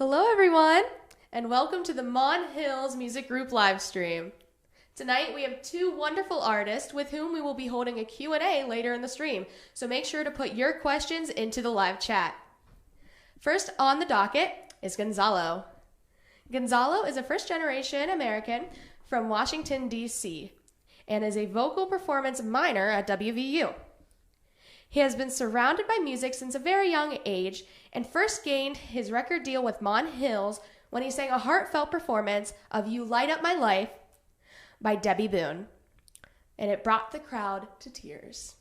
Hello everyone, and welcome to the Mon Hills Music Group live stream. Tonight we have two wonderful artists with whom we will be holding a Q&A later in the stream, so make sure to put your questions into the live chat. First on the docket is Gonzalo. Gonzalo is a first-generation American from Washington, D.C., and is a vocal performance minor at WVU. He has been surrounded by music since a very young age and first gained his record deal with Mon Hills when he sang a heartfelt performance of You Light Up My Life by Debbie Boone, and it brought the crowd to tears.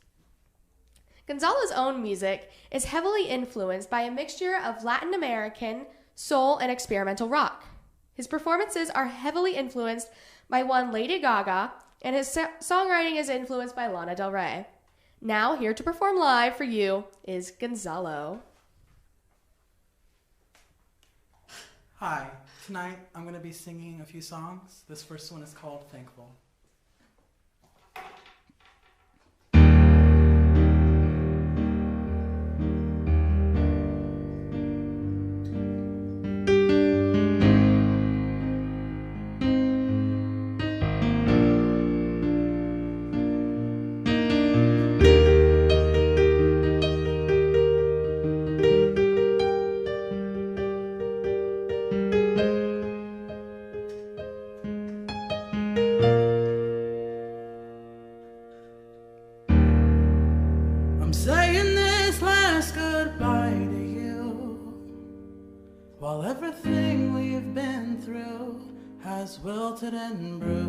Gonzalo's own music is heavily influenced by a mixture of Latin American, soul, and experimental rock. His performances are heavily influenced by one Lady Gaga, and his songwriting is influenced by Lana Del Rey. Now, here to perform live for you is Gonzalo. Hi, tonight I'm going to be singing a few songs. This first one is called Thankful. I'm saying this last goodbye to you, while everything we've been through has wilted and bruised,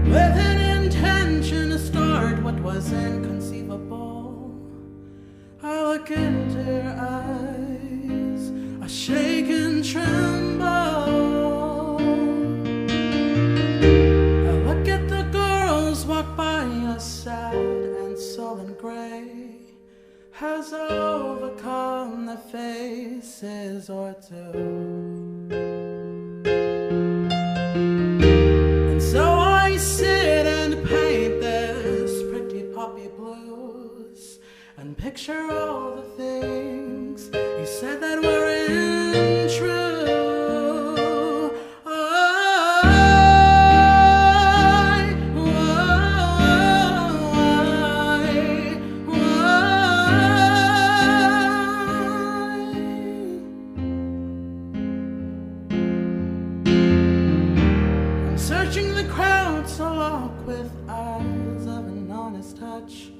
with an intention to start what was inconceivable. I look into your eyes, I shake and tremble. Walk by us sad and sullen gray, has overcome the faces or two. And so I sit and paint this pretty poppy blues, and picture all the things you said that weren't true. Searching the crowd so locked with eyes of an honest touch,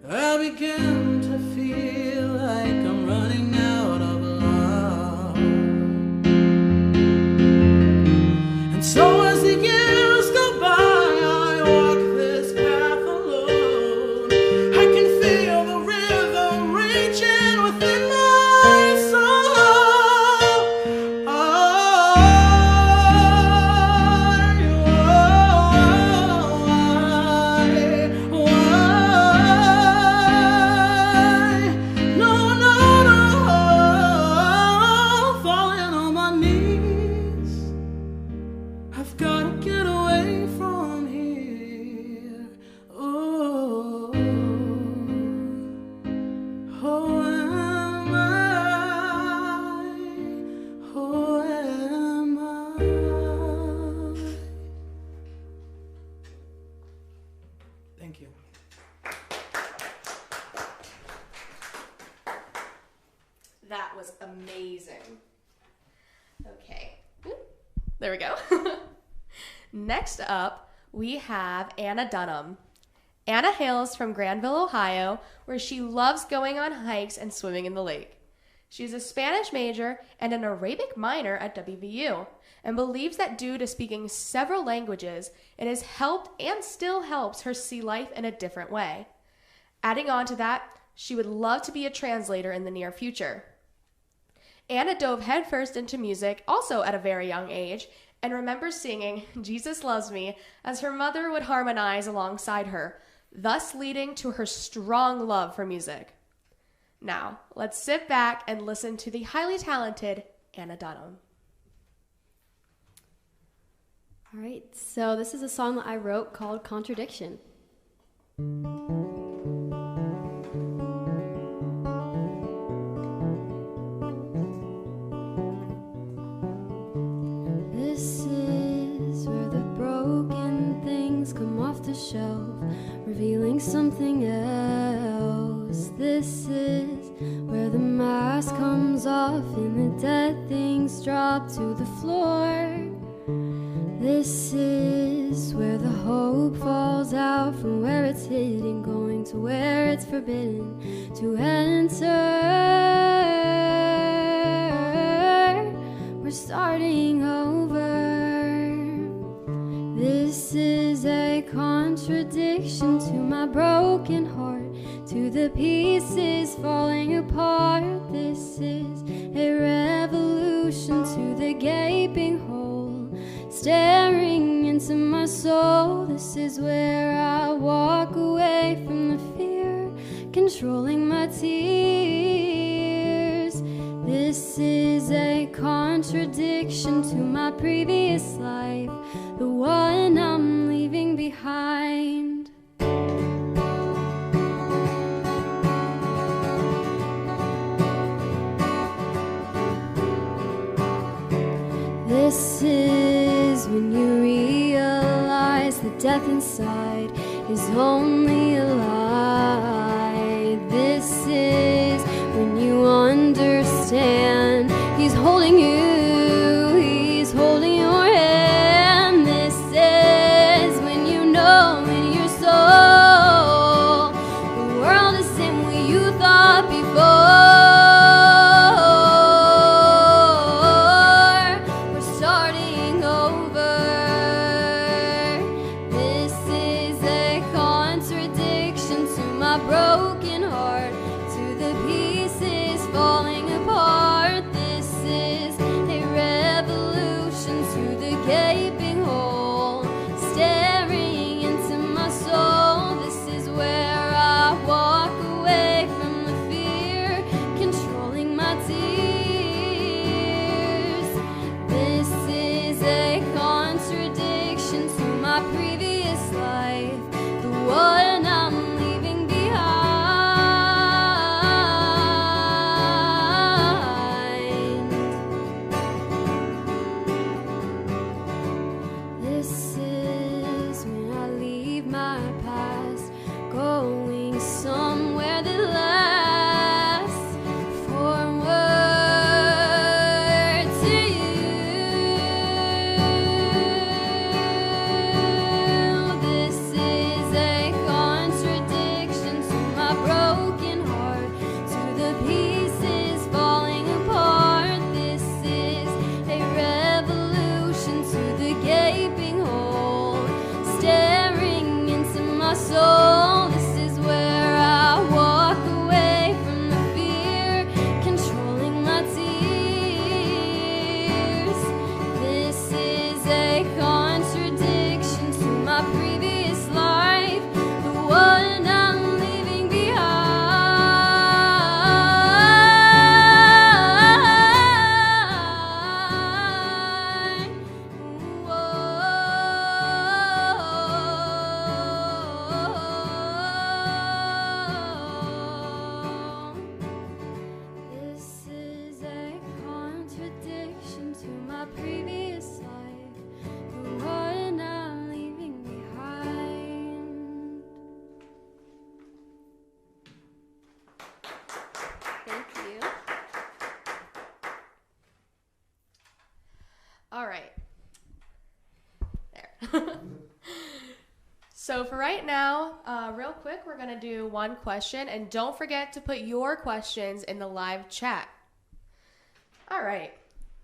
I begin to feel like I'm running out of love. And so as the years go by, I walk this path alone. I can feel the rhythm reaching within my soul. Thank you. That was amazing. Okay, there we go. Next up, we have Anna Dunham. Anna hails from Granville, Ohio, where she loves going on hikes and swimming in the lake. She is a Spanish major and an Arabic minor at WVU, and believes that due to speaking several languages, it has helped and still helps her see life in a different way. Adding on to that, she would love to be a translator in the near future. Anna dove headfirst into music, also at a very young age, and remembers singing Jesus Loves Me as her mother would harmonize alongside her, thus leading to her strong love for music. Now, let's sit back and listen to the highly talented Anna Dunham. All right, so this is a song that I wrote called Contradiction. shelf, revealing something else. This is where the mask comes off and the dead things drop to the floor. This is where the hope falls out from where it's hidden, going to where it's forbidden to enter. We're starting over. This is a contradiction to my broken heart, to the pieces falling apart. This is a revolution to the gaping hole, staring into my soul. This is where I walk away from the fear, controlling my tears. This is a contradiction to my previous life, the one I'm leaving behind. This is when you realize the death inside is only a lie. This is when you understand he's holding you, he's holding your hand. This is when you know in your soul the world isn't what you thought before. Broken heart, to the pieces falling apart. This is a revolution to the gaping hole, staring into my soul. This is where I walk away from the fear, controlling my tears. This is a contradiction to my previous life, the one I'm leaving behind. This is when I leave my past, going somewhere that lasts, forward to you. This is a contradiction to my broken heart, to the pieces falling apart. This is a revolution to the gaping hole, staring into my soul. This is where I walk away from the fear, controlling my tears. This is a contradiction to my previous life, the one I'm leaving behind. This is a contradiction to my previous life, the one I'm leaving behind. Thank you. All right. There. So for right now, real quick, we're going to do one question. And don't forget to put your questions in the live chat. All right.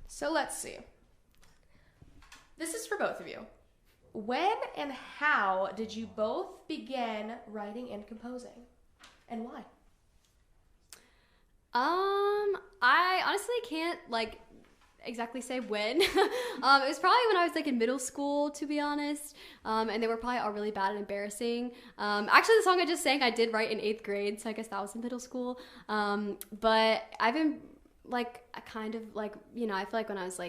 So let's see. This is for both of you. When and how did you both begin writing and composing? And why? I honestly can't exactly say when. It was probably when I was in middle school, to be honest. And they were probably all really bad and embarrassing. Actually, the song I just sang, I did write in 8th grade, so I guess that was in middle school. But I've been I feel like when I was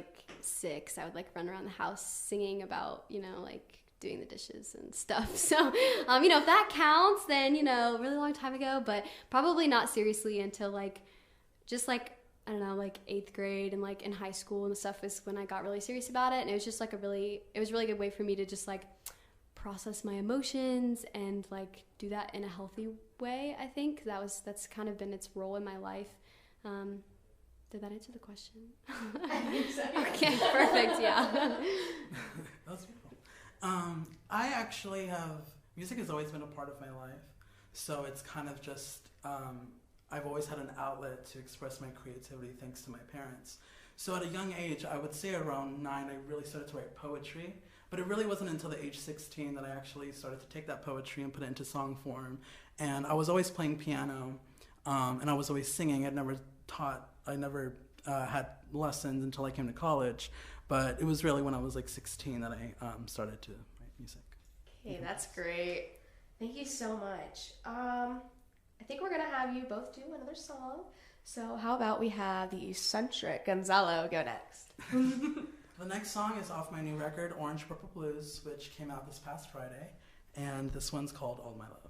6, I would run around the house singing about, doing the dishes and stuff. So, if that counts, then, a really long time ago, but probably not seriously until just I don't know, 8th grade and in high school and stuff is when I got really serious about it. And it was just it was a really good way for me to just process my emotions and like do that in a healthy way. I think that's kind of been its role in my life. Did that answer the question? Okay, perfect. Yeah. That was beautiful. I actually music has always been a part of my life, so it's kind of just I've always had an outlet to express my creativity thanks to my parents. So at a young age, I would say around 9, I really started to write poetry. But it really wasn't until the age 16 that I actually started to take that poetry and put it into song form. And I was always playing piano, and I was always singing. I never had lessons until I came to college. But it was really when I was like 16 that I started to write music. Okay, that's great. Thank you so much. I think we're going to have you both do another song. So how about we have the eccentric Gonzalo go next? The next song is off my new record, Orange Purple Blues, which came out this past Friday. And this one's called All My Love.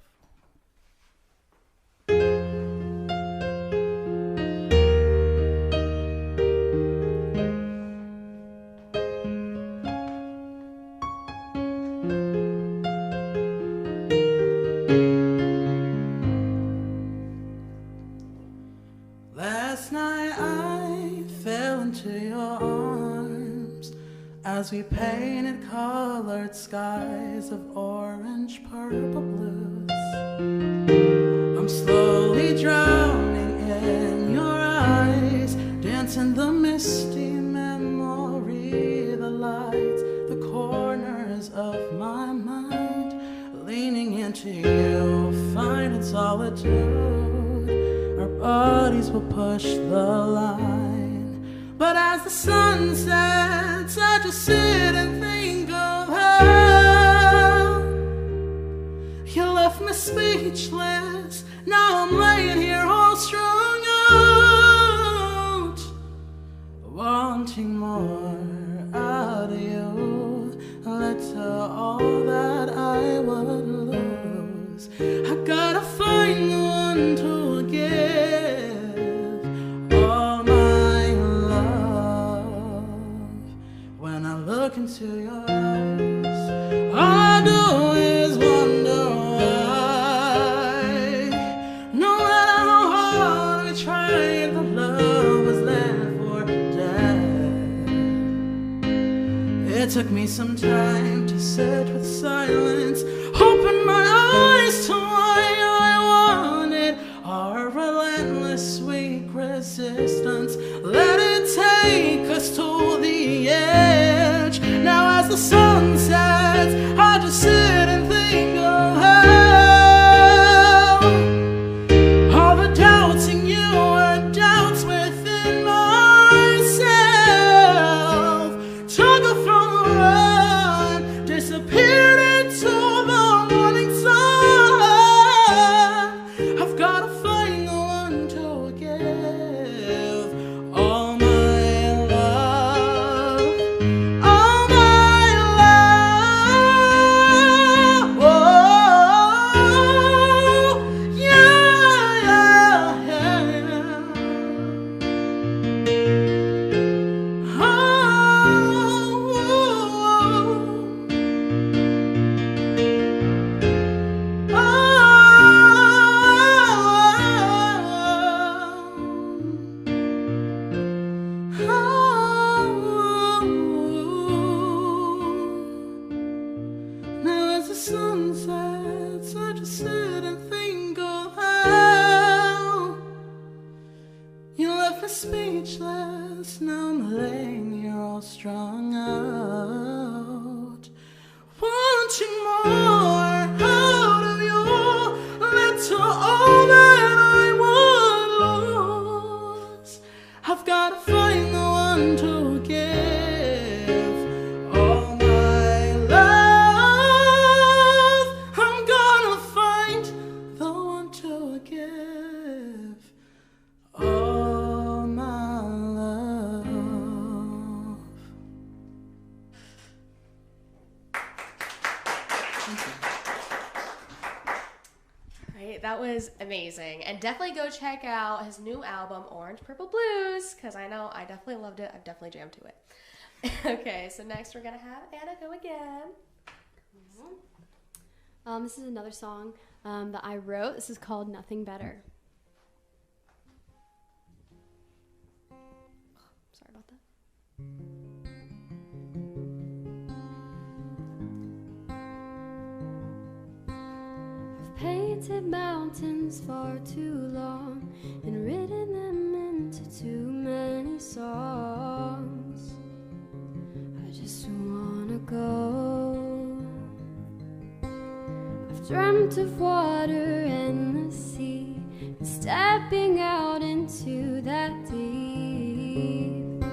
Last night I fell into your arms as we painted colored skies of orange, purple blues. I'm slowly drowning in your eyes, dancing the misty memory, the lights, the corners of my mind, leaning into you, finding solitude. Our bodies will push the line, but as the sun sets, I just sit and think of how you left me speechless. Now I'm laying here all strung out, wanting more out of you. Led to all that I would lose. I gotta find the one to give all my love. When I look into your eyes, all I do is wonder why. No matter how hard we tried, the love was there for dead. It took me some time to sit with silence, open my eyes to why I wanted our relentless weak resistance. Let it take us to the edge. Now as the sun sets, I just sit and think of how all the doubts in you were doubts within myself. Took her from the run, disappeared into the morning sun. I've gotta find the one to give all my love, all my love. Oh, yeah, yeah, yeah. Now as the sun sets, I just sit and think of how you left me speechless. Now I'm laying here all strung out, wanting more out of you. Led to all that I would lose. I've gotta find the one to give all my love. I'm gonna find the one to give all my love. Right, that was amazing. And definitely go check out his new album, Orange Purple Blues, because I know I definitely loved it. I've definitely jammed to it. Okay, so next we're going to have Anna go again. This is another song that I wrote. This is called Nothing Better. Sorry about that. I've painted mountains far too long and written them into too many songs. I just wanna go. I've dreamt of water and the sea and stepping out into that deep. I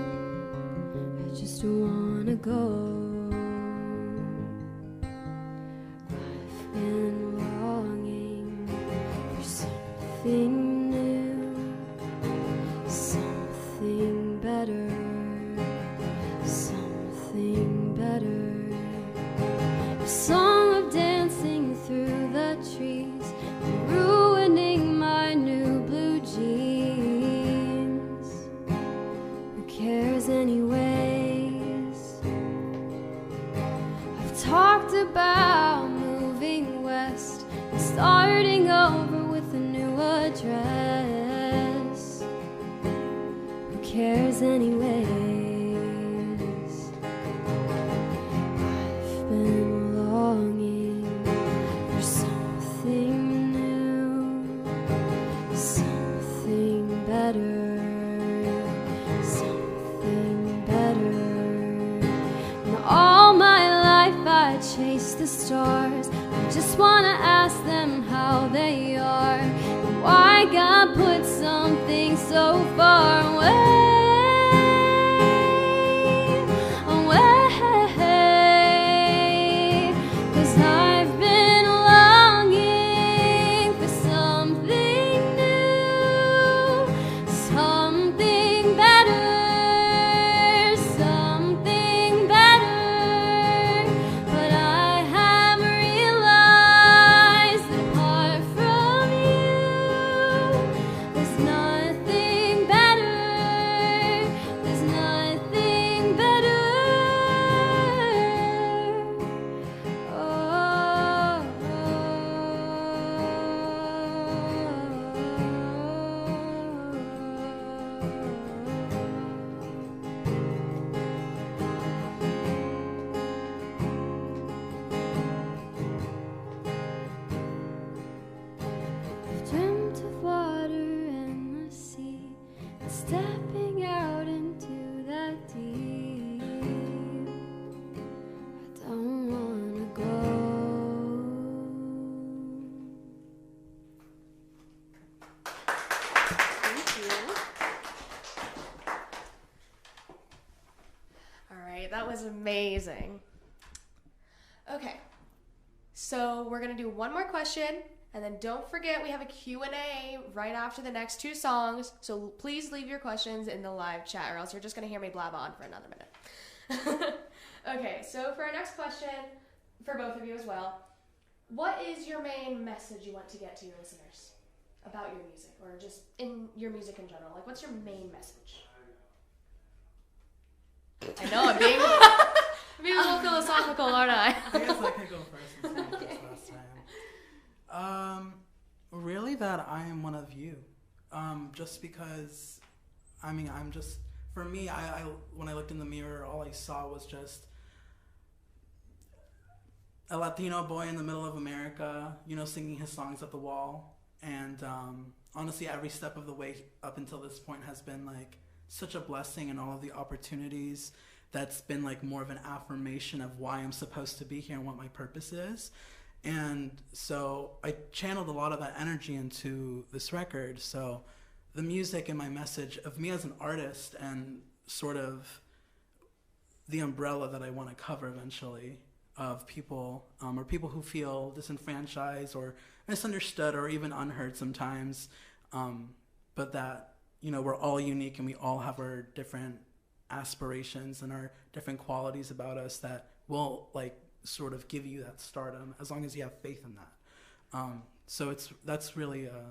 just wanna go. I've been longing for something new, something better, something better. A song of dancing through the trees and ruining my new blue jeans. Who cares anyways? I've talked about moving west and starting over with a new address. Who cares anyways? I've been longing for something new, something better, something better. And all my life I chase the stars. I just wanna ask them how they are and why God put something so far away. I've been longing for something new, something better, something better. But I have realized that apart from you, there's nothing better, there's nothing better. I've dreamt of water and the sea and stepping out into that deep. I don't wanna go. Thank you. All right, that was amazing. Okay, so we're gonna do one more question, and then don't forget we have a Q&A right after the next two songs, so please leave your questions in the live chat, or else you're just gonna hear me blab on for another minute. Okay, so for our next question, for both of you as well, what is your main message you want to get to your listeners about your music, or just in your music in general? Like, what's your main message? I know, I'm being a little philosophical, aren't I? I guess I could go first since I went first last time. Really that I am one of you. Just because, I mean, I'm just, for me, I when I looked in the mirror, all I saw was just a Latino boy in the middle of America, you know, singing his songs at the wall. And honestly, every step of the way up until this point has been like such a blessing, and all of the opportunities that's been like more of an affirmation of why I'm supposed to be here and what my purpose is. And so I channeled a lot of that energy into this record. So the music and my message of me as an artist and sort of the umbrella that I want to cover eventually of people, or people who feel disenfranchised or misunderstood or even unheard sometimes, but that, you know, we're all unique and we all have our different aspirations and our different qualities about us that will like sort of give you that stardom as long as you have faith in that. So that's really the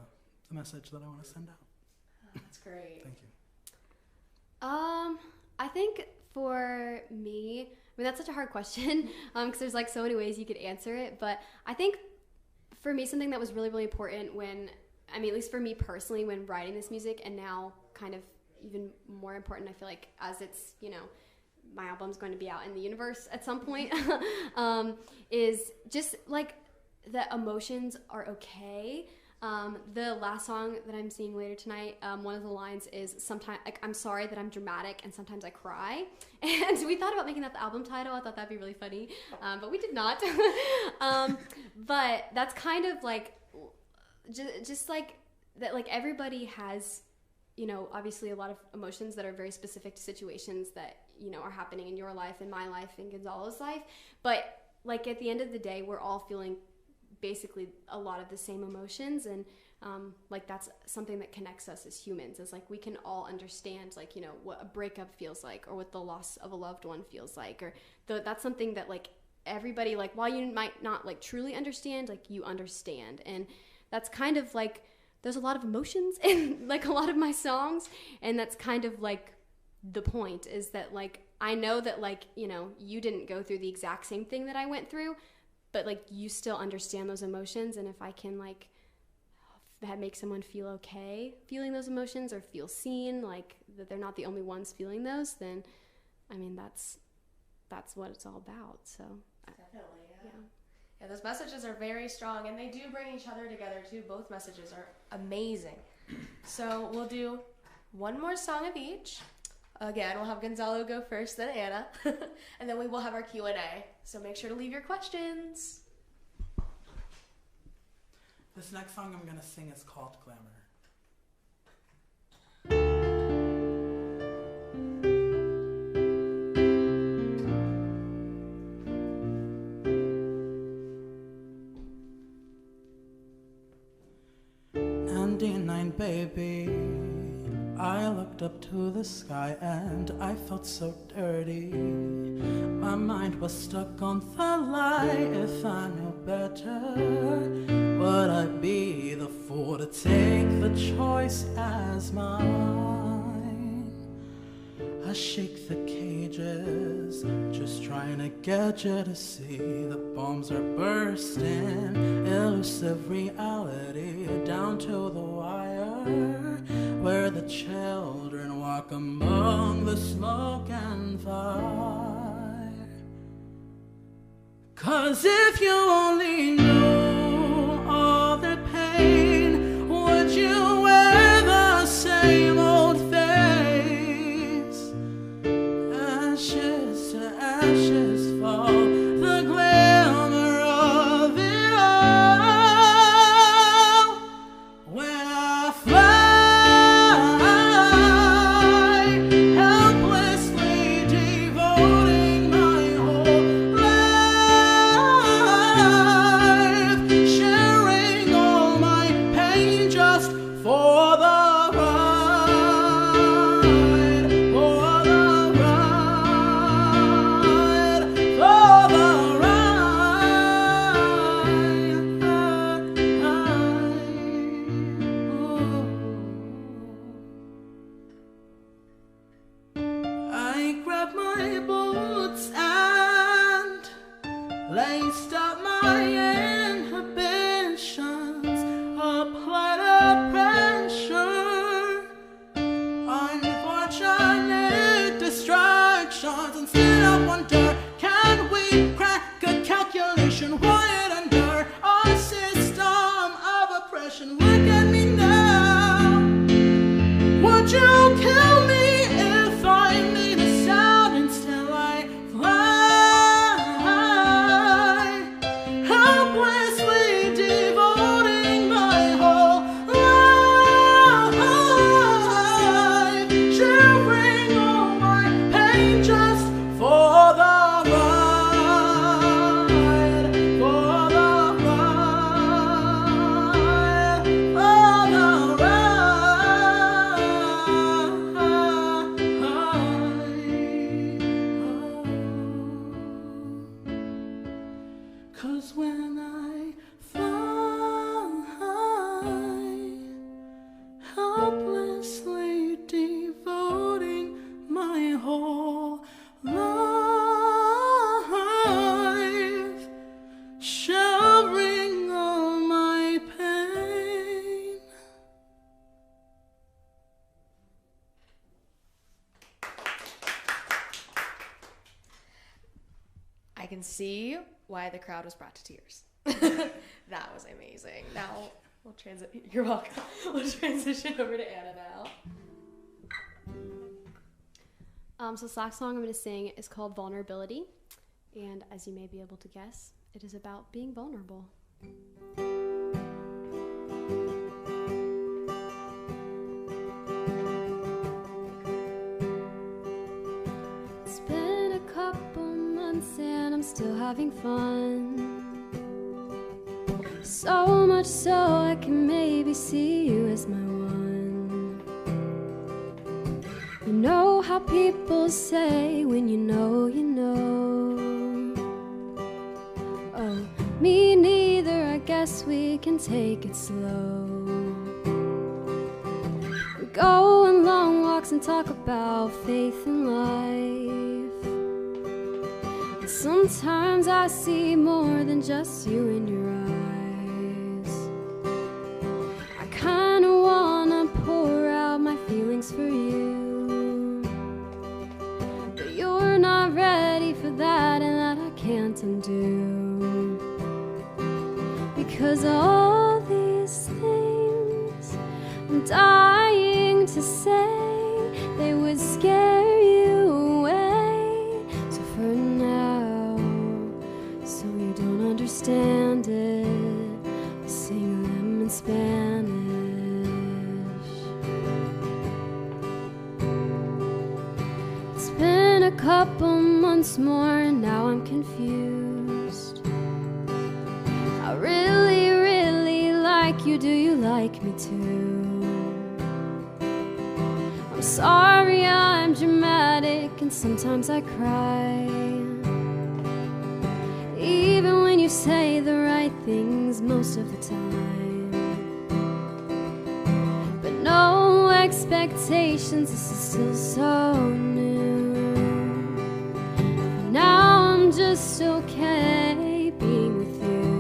message that I want to send out. That's great. Thank you. I think For me, I mean, that's such a hard question because there's like so many ways you could answer it. But I think for me, something that was really, really important when, I mean, at least for me personally, when writing this music, and now kind of even more important, I feel like, as it's, you know, my album's going to be out in the universe at some point, is just like the emotions are okay. The last song that I'm singing later tonight, one of the lines is sometimes, like, I'm sorry that I'm dramatic and sometimes I cry. And we thought about making that the album title. I thought that'd be really funny, but we did not. But that's kind of like, just like that, like everybody has, you know, obviously a lot of emotions that are very specific to situations that, you know, are happening in your life, in my life, in Gonzalo's life. But like at the end of the day, we're all feeling basically a lot of the same emotions, and like that's something that connects us as humans, is like we can all understand, like, you know, what a breakup feels like, or what the loss of a loved one feels like, or that's something that like everybody, like, while you might not like truly understand, like you understand. And that's kind of like, there's a lot of emotions in like a lot of my songs, and that's kind of like the point, is that like I know that, like, you know, you didn't go through the exact same thing that I went through, but like you still understand those emotions. And if I can like make someone feel okay feeling those emotions, or feel seen, like that they're not the only ones feeling those, then I mean that's what it's all about. So definitely, yeah, those messages are very strong, and they do bring each other together too. Both messages are amazing. So we'll do one more song of each. Again, we'll have Gonzalo go first, then Anna, and then we will have our Q&A. So make sure to leave your questions. This next song I'm going to sing is called Glamour. 99, baby. I looked up to the sky and I felt so dirty. My mind was stuck on the lie. If I knew better, would I be the fool to take the choice as mine? I shake the cages, just trying to get you to see the bombs are bursting. Elusive reality down to the wire, where the children walk among the smoke and fire. 'Cause if you only knew all the pain, would you wear the same old face? Ashes to ashes fall, the glamour of it all. When I fly, helplessly devoting my whole life, sharing all my pain just for the ride, for the ride, for the I grabbed my boots and laced up my inhibitions, applied a pressure, unfortunate distractions. Instead I wonder, can we crack a calculation wired under our system of oppression? Look at me now. Would you kill me if I made a sound until I fly? Helplessly devoting my whole life, sharing all my pain just for the ride, for the ride, for the ride. 'Cause when I fly, helplessly devoting my whole can see why the crowd was brought to tears. That was amazing. Now we'll You're welcome. We'll transition over to Anna now. So the last song I'm going to sing is called Vulnerability. And as you may be able to guess, it is about being vulnerable. It's been a couple months and I'm still having fun. So much so I can maybe see you as my one. You know how people say when you know, you know. Oh, me neither, I guess we can take it slow. We go on long walks and talk about faith and life. And sometimes I see more than just you in your eyes. I kinda wanna pour out my feelings for you, but you're not ready for that, and that I can't undo. Because all these things I'm dying to say, they would scare you away. So for now, so you don't understand it, I'll sing them in Spanish. It's been a couple months more and now I'm confused. I really, really like you. Do you like me too? I'm sorry I'm dramatic and sometimes I cry, even when you say the right things most of the time. But no expectations, this is still so new. Now I'm just okay being with you,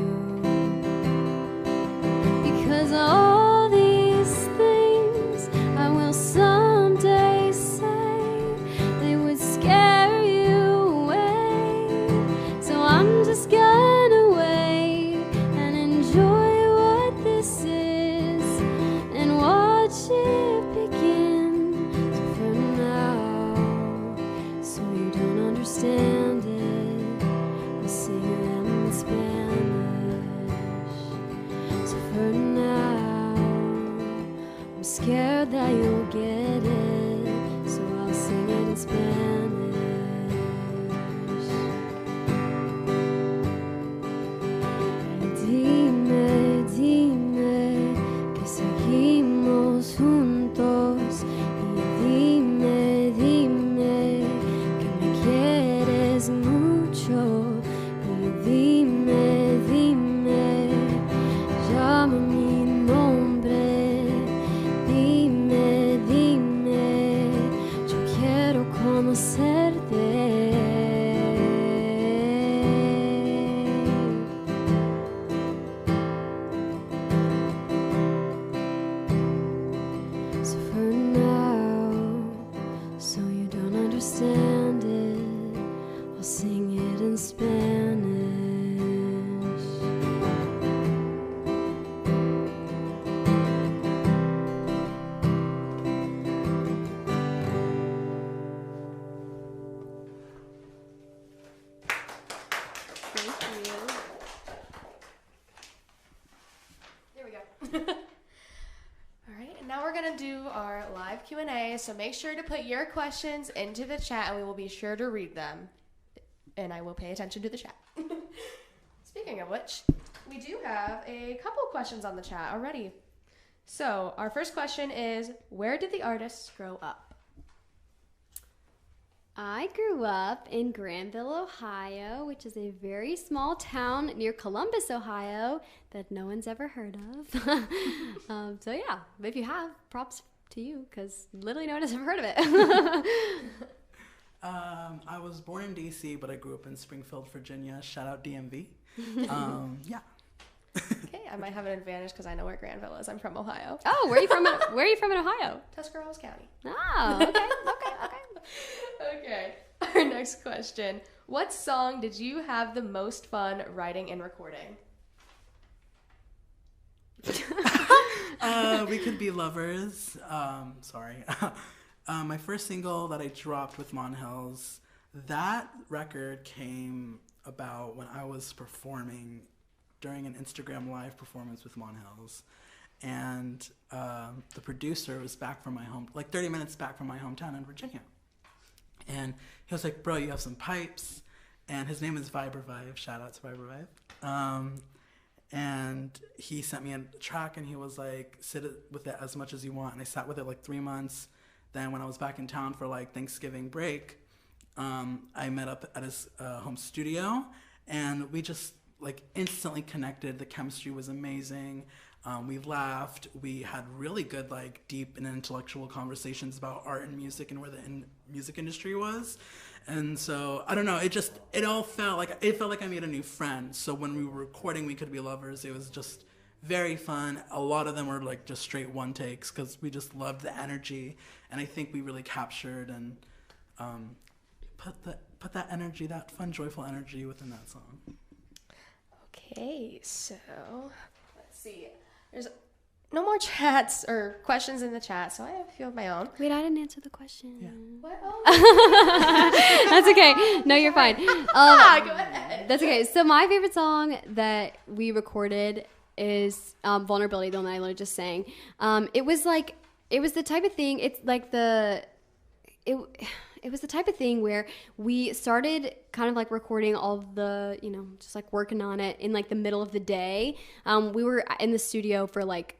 because all these things I will someday say, they would scare you away. So I'm just gonna wait and enjoy what this is and watch it begin. So for now, so you don't understand it, I'll sing them in Spanish. So for now, I'm scared that you'll get it, so I'll sing it in Spanish. Dime, dime que seguimos juntos, y dime, dime que me quieres mucho, y dime, dime, llama mi nombre, dime, dime, yo quiero conocerte. So for now, so you don't understand it, I'll sing it in Spanish. Thank you. There we go. All right, and now we're gonna do our live Q&A. So make sure to put your questions into the chat, and we will be sure to read them. And I will pay attention to the chat. Speaking of which, we do have a couple questions on the chat already. So our first question is, where did the artists grow up? I grew up in Granville, Ohio, which is a very small town near Columbus, Ohio, that no one's ever heard of. So yeah, if you have, props to you, because literally no one has ever heard of it. I was born in DC, but I grew up in Springfield, Virginia. Shout out DMV. Yeah. Okay, I might have an advantage because I know where Granville is. I'm from Ohio. Oh, where are you from? Where are you from in Ohio? Tuscarawas County. Oh, okay. Okay. All our next question. What song did you have the most fun writing and recording? We Could Be Lovers. Sorry. My first single that I dropped with Mon Hills, that record came about when I was performing during an Instagram live performance with Mon Hills. And the producer was back from my home, like 30 minutes back from my hometown in Virginia. And he was like, bro, you have some pipes. And his name is Viber Vibe. Shout out to Viber Vibe. And he sent me a track and he was like, sit with it as much as you want. And I sat with it like 3 months. Then when I was back in town for like Thanksgiving break, I met up at his home studio and we just like instantly connected. The chemistry was amazing. We laughed. We had really good, like, deep and intellectual conversations about art and music and where the music industry was. And so, I don't know, it all felt like I made a new friend. So when we were recording We Could Be Lovers, it was just very fun. A lot of them were, like, just straight one takes because we just loved the energy. And I think we really captured and put that energy, that fun, joyful energy within that song. Okay, so let's see. There's no more chats or questions in the chat, so I have a few of my own. Wait, I didn't answer the question. Yeah. What? Oh. That's okay. No, you're fine. Go ahead. That's okay. So my favorite song that we recorded is Vulnerability, the one that I literally just sang. It was the type of thing, it was the type of thing where we started kind of like recording all of the, just like working on it in like the middle of the day. We were in the studio for like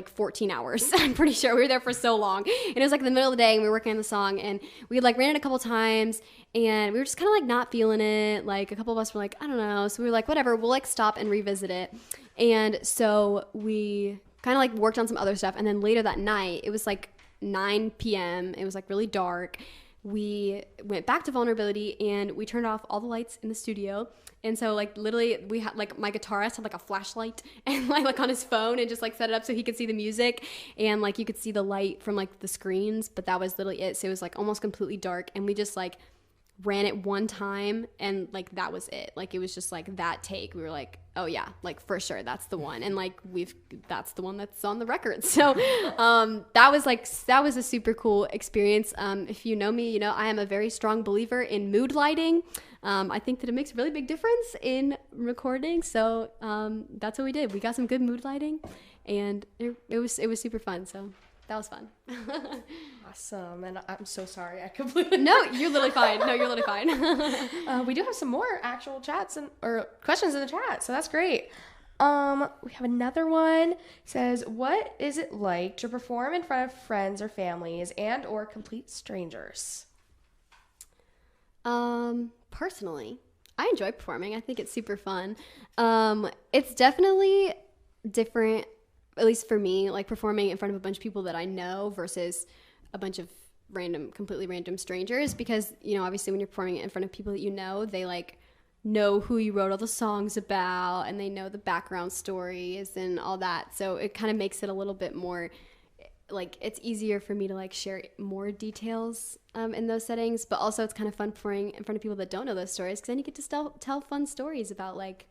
14 hours. I'm pretty sure we were there for so long. And it was like in the middle of the day and we were working on the song and we like ran it a couple times and we were just kind of like not feeling it. Like a couple of us were like, I don't know. So we were like, whatever, we'll like stop and revisit it. And so we kind of like worked on some other stuff. And then later that night, it was like 9 p.m. It was like really dark. We went back to Vulnerability and we turned off all the lights in the studio. And so like literally we had like my guitarist had like a flashlight and like on his phone and just like set it up so he could see the music and like you could see the light from like the screens, but that was literally it. So it was like almost completely dark and we just like ran it one time and like that was it. Like it was just like that take. We were like, oh yeah, like for sure that's the one. And like that's the one that's on the record. So that was a super cool experience. If you know me, you know I am a very strong believer in mood lighting. I think that it makes a really big difference in recording. So that's what we did. We got some good mood lighting and it was super fun. So that was fun. Awesome. And I'm so sorry. I completely... No, you're literally fine. No, you're literally fine. We do have some more actual chats or questions in the chat. So that's great. We have another one. It says, what is it like to perform in front of friends or families and or complete strangers? Personally, I enjoy performing. I think it's super fun. It's definitely different, at least for me, like performing in front of a bunch of people that I know versus a bunch of completely random strangers, because, obviously when you're performing in front of people that you know, they like know who you wrote all the songs about and they know the background stories and all that. So it kind of makes it a little bit more like it's easier for me to like share more details in those settings, but also it's kind of fun performing in front of people that don't know those stories, because then you get to tell fun stories about like,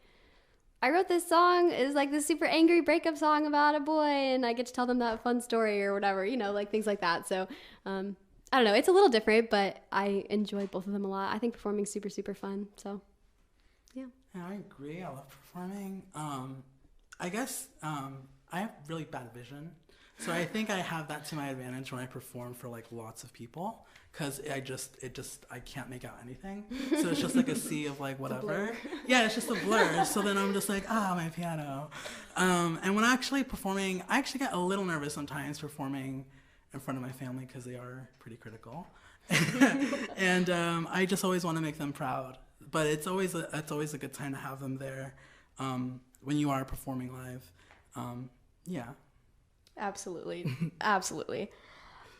I wrote this song, it's like this super angry breakup song about a boy, and I get to tell them that fun story or whatever, like things like that. So I don't know, it's a little different, but I enjoy both of them a lot. I think performing's super, super fun. So yeah. Yeah, I agree. I love performing. I guess I have really bad vision. So I think I have that to my advantage when I perform for like lots of people, because I can't make out anything. So it's just like a sea of like whatever. Yeah, it's just a blur. So then I'm just like, my piano. And when actually performing, I actually get a little nervous sometimes performing in front of my family because they are pretty critical. And I just always want to make them proud. But it's always a good time to have them there when you are performing live. Yeah. Absolutely. Absolutely.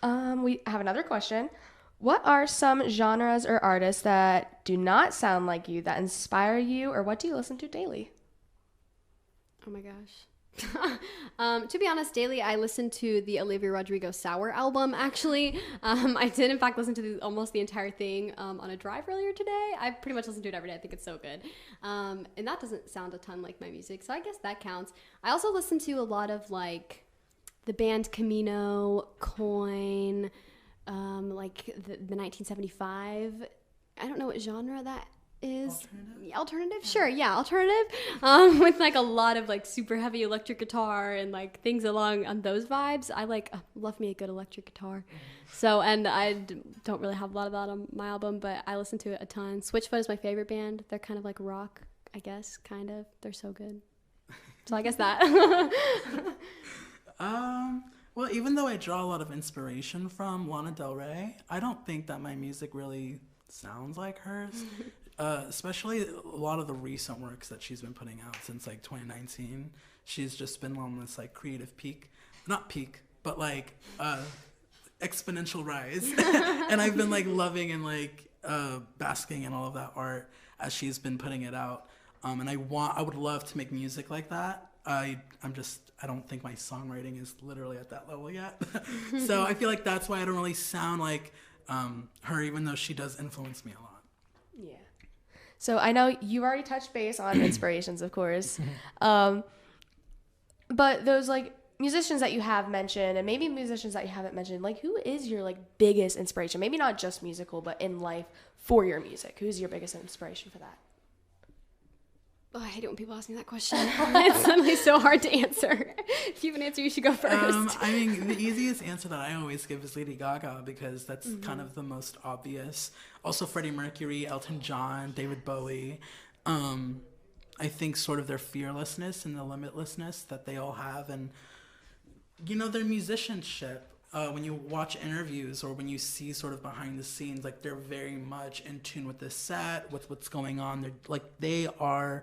We have another question. What are some genres or artists that do not sound like you that inspire you, or what do you listen to daily? Oh my gosh. To be honest, daily I listen to the Olivia Rodrigo Sour album, actually. I did, in fact, listen to almost the entire thing on a drive earlier today. I pretty much listen to it every day. I think it's so good. And that doesn't sound a ton like my music, so I guess that counts. I also listen to a lot of, like, the band Camino, Coin, like the 1975. I don't know what genre that is. Alternative? Sure, yeah, alternative. With like a lot of like super heavy electric guitar and like things along on those vibes. I love me a good electric guitar. So, and don't really have a lot of that on my album, but I listen to it a ton. Switchfoot is my favorite band. They're kind of like rock, I guess, kind of. They're so good. So I guess that. Well, even though I draw a lot of inspiration from Lana Del Rey, I don't think that my music really sounds like hers. Especially a lot of the recent works that she's been putting out since like 2019. She's just been on this like creative peak, not peak, but like exponential rise. And I've been like loving and like basking in all of that art as she's been putting it out. And I would love to make music like that. I don't think my songwriting is literally at that level yet. So I feel like that's why I don't really sound like her, even though she does influence me a lot. Yeah. So I know you already touched base on inspirations, of course. But those like musicians that you have mentioned and maybe musicians that you haven't mentioned, like who is your like biggest inspiration? Maybe not just musical, but in life for your music. Who's your biggest inspiration for that? Oh, I hate it when people ask me that question. It's suddenly so hard to answer. If you have an answer, you should go first. I mean, the easiest answer that I always give is Lady Gaga because that's kind of the most obvious. Also, Freddie Mercury, Elton John, David Bowie. I think sort of their fearlessness and the limitlessness that they all have, and you know, their musicianship. When you watch interviews or when you see sort of behind the scenes, like they're very much in tune with the set, with what's going on. They're like they are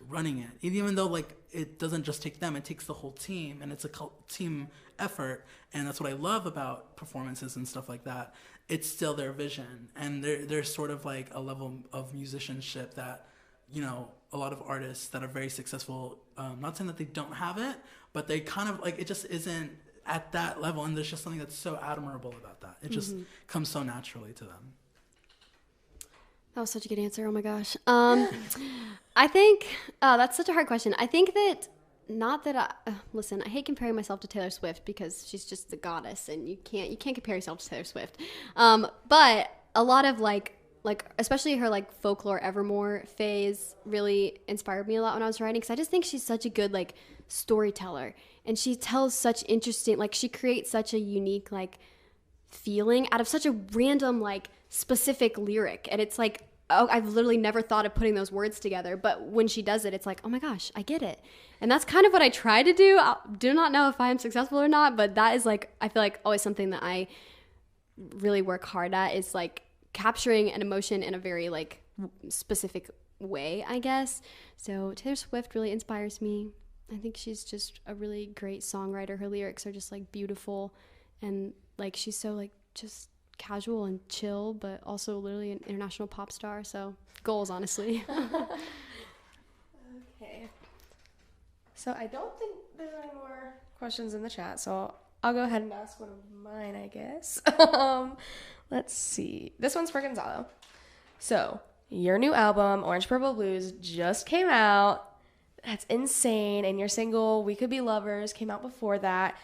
running it, even though like it doesn't just take them, it takes the whole team, and it's a team effort. And that's what I love about performances and stuff like that. It's still their vision, and there's sort of like a level of musicianship that, you know, a lot of artists that are very successful, not saying that they don't have it, but they kind of like, it just isn't at that level, and there's just something that's so admirable about that. It just comes so naturally to them. That was such a good answer. Oh my gosh. I think that's such a hard question. I think that listen, I hate comparing myself to Taylor Swift because she's just the goddess, and you can't compare yourself to Taylor Swift. But a lot of like especially her like folklore Evermore phase really inspired me a lot when I was writing, because I just think she's such a good like storyteller, and she tells such interesting, like she creates such a unique like feeling out of such a random like specific lyric, and it's like, oh, I've literally never thought of putting those words together, but when she does it, it's like, oh my gosh, I get it. And that's kind of what I try to do. I do not know if I am successful or not, but that is like, I feel like always something that I really work hard at, is like capturing an emotion in a very like specific way, I guess. So Taylor Swift really inspires me. I think she's just a really great songwriter. Her lyrics are just like beautiful, and like she's so like just casual and chill, but also literally an international pop star. So goals, honestly. Okay. So I don't think there are any more questions in the chat, so I'll go ahead and ask one of mine, I guess. Let's see. This one's for Gonzalo. So your new album, Orange Purple Blues, just came out. That's insane. And your single, We Could Be Lovers, came out before that.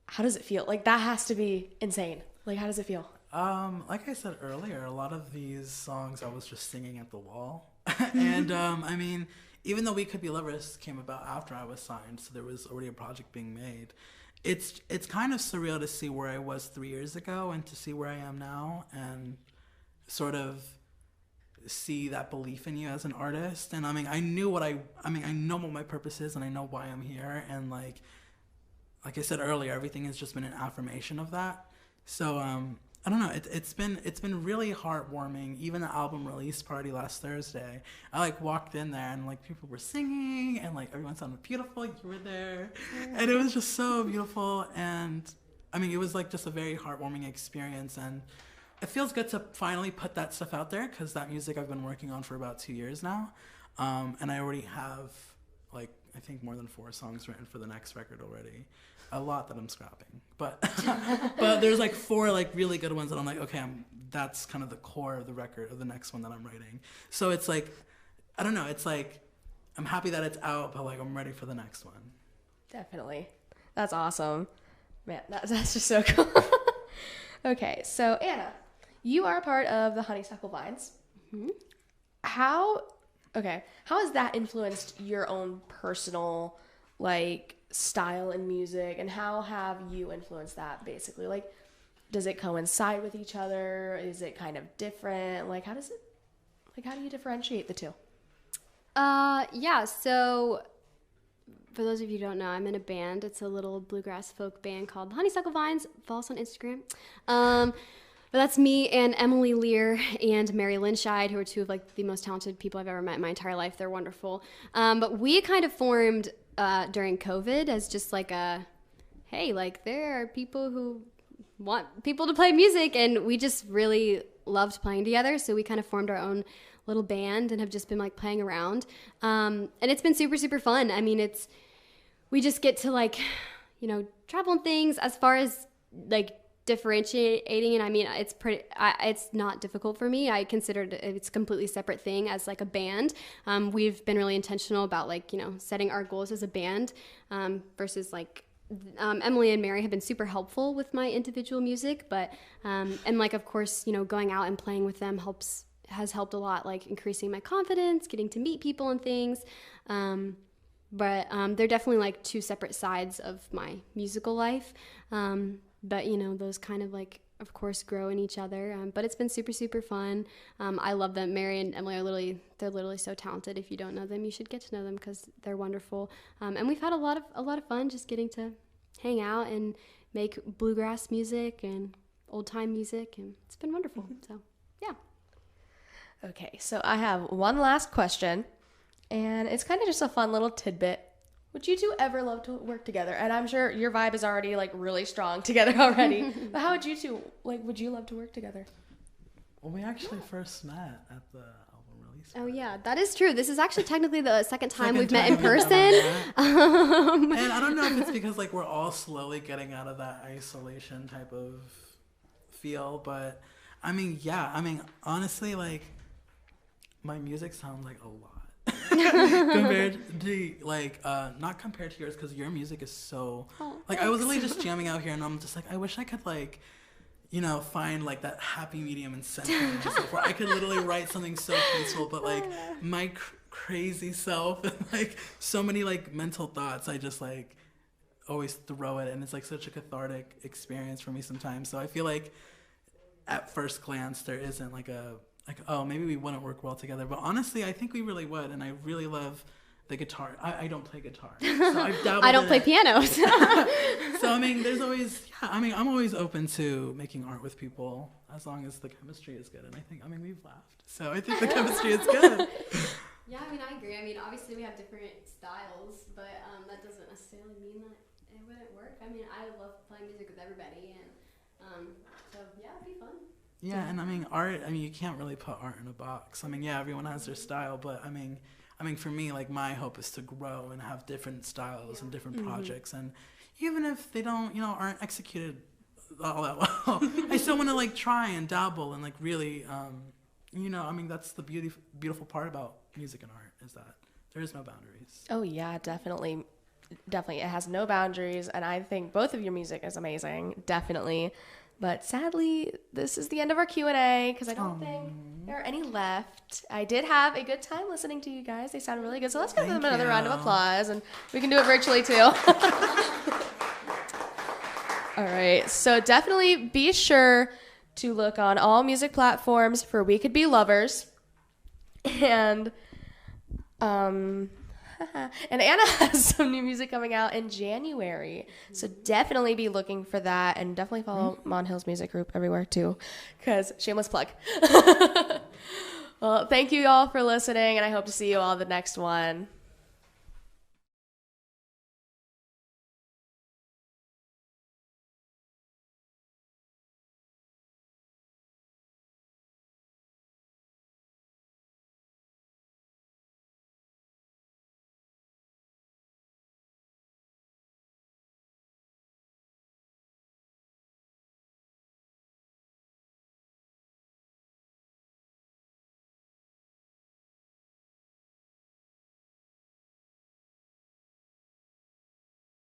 How does it feel? Like, that has to be insane. Like, how does it feel? Like I said earlier, a lot of these songs I was just singing at the wall. And, I mean, even though We Could Be Lovers came about after I was signed, so there was already a project being made, it's kind of surreal to see where I was 3 years ago and to see where I am now, and sort of see that belief in you as an artist. And I mean, I know what my purpose is, and I know why I'm here, and like I said earlier, everything has just been an affirmation of that. So I don't know, it's been really heartwarming. Even the album release party last Thursday, I like walked in there and like people were singing and like everyone sounded beautiful. You were there, and it was just so beautiful. And I mean, it was like just a very heartwarming experience, and it feels good to finally put that stuff out there, because that music I've been working on for about 2 years now, and I already have like I think more than 4 songs written for the next record already. A lot that I'm scrapping, but but there's like 4 like really good ones that I'm like, okay, that's kind of the core of the record of the next one that I'm writing. So it's like, I don't know, it's like I'm happy that it's out, but like I'm ready for the next one. Definitely. That's awesome. Man, that's just so cool. Okay, so Anna, you are a part of the Honeysuckle Vines. Mm-hmm. How has that influenced your own personal like style in music, and how have you influenced that basically? Like, does it coincide with each other? Is it kind of different? Like, how do you differentiate the two? Yeah, so for those of you who don't know, I'm in a band. It's a little bluegrass folk band called the Honeysuckle Vines. Follow us on Instagram. But that's me and Emily Lear and Mary Linscheid, who are 2 of like the most talented people I've ever met in my entire life. They're wonderful. But we kind of formed during COVID as just like hey, like there are people who want people to play music, and we just really loved playing together. So we kind of formed our own little band and have just been like playing around. And it's been super, super fun. I mean, we just get to like, you know, travel and things. As far as like differentiating, and I mean, it's not difficult for me. I consider it's a completely separate thing as like a band. We've been really intentional about like, you know, setting our goals as a band, versus like, Emily and Mary have been super helpful with my individual music, but, and like, of course, you know, going out and playing with them has helped a lot, like increasing my confidence, getting to meet people and things. But they're definitely like 2 separate sides of my musical life. But, you know, those kind of like, of course, grow in each other. But it's been super, super fun. I love them. Mary and Emily they're literally so talented. If you don't know them, you should get to know them because they're wonderful. And we've had a lot of fun just getting to hang out and make bluegrass music and old time music. And it's been wonderful. Mm-hmm. So, yeah. Okay, so I have one last question, and it's kind of just a fun little tidbit. Would you 2 ever love to work together? And I'm sure your vibe is already like really strong together already. But how would you 2, like, would you love to work together? Well, we actually first met at the album release. Oh yeah, that is true. This is actually technically the second time we've met in we've person. And I don't know if it's because like we're all slowly getting out of that isolation type of feel, but I mean, yeah, I mean, honestly, like my music sounds like a lot. Compared to like not compared to yours, because your music is so like I was literally just jamming out here and I'm just like, I wish I could like, you know, find like that happy medium and center and just like, where I could literally write something so peaceful, but like my crazy self and like so many like mental thoughts, I just like always throw it, and it's like such a cathartic experience for me sometimes. So I feel like at first glance there isn't like oh, maybe we wouldn't work well together. But honestly, I think we really would. And I really love the guitar. I don't play guitar. So I've dabbled I don't play piano. So, I mean, there's always, yeah, I mean, I'm always open to making art with people as long as the chemistry is good. And I think, I mean, we've laughed. So I think the chemistry is good. Yeah, I mean, I agree. I mean, obviously we have different styles, but that doesn't necessarily mean that it wouldn't work. I mean, I love playing music with everybody. And so, yeah, it'd be fun. Yeah, and I mean, art, I mean, you can't really put art in a box. I mean, yeah, everyone has their style, but I mean, for me, like, my hope is to grow and have different styles and different projects. And even if they don't, you know, aren't executed all that well, I still want to, like, try and dabble and, like, really, you know, I mean, that's the beautiful part about music and art, is that there is no boundaries. Oh, yeah, definitely. Definitely. It has no boundaries. And I think both of your music is amazing. Definitely. But sadly, this is the end of our Q&A because I don't think there are any left. I did have a good time listening to you guys. They sound really good. So let's give them another round of applause, and we can do it virtually too. All right. So definitely be sure to look on all music platforms for We Could Be Lovers. And and Anna has some new music coming out in January. So definitely be looking for that, and definitely follow Mon Hills Music Group everywhere too, because shameless plug. Well, thank you all for listening, and I hope to see you all the next one.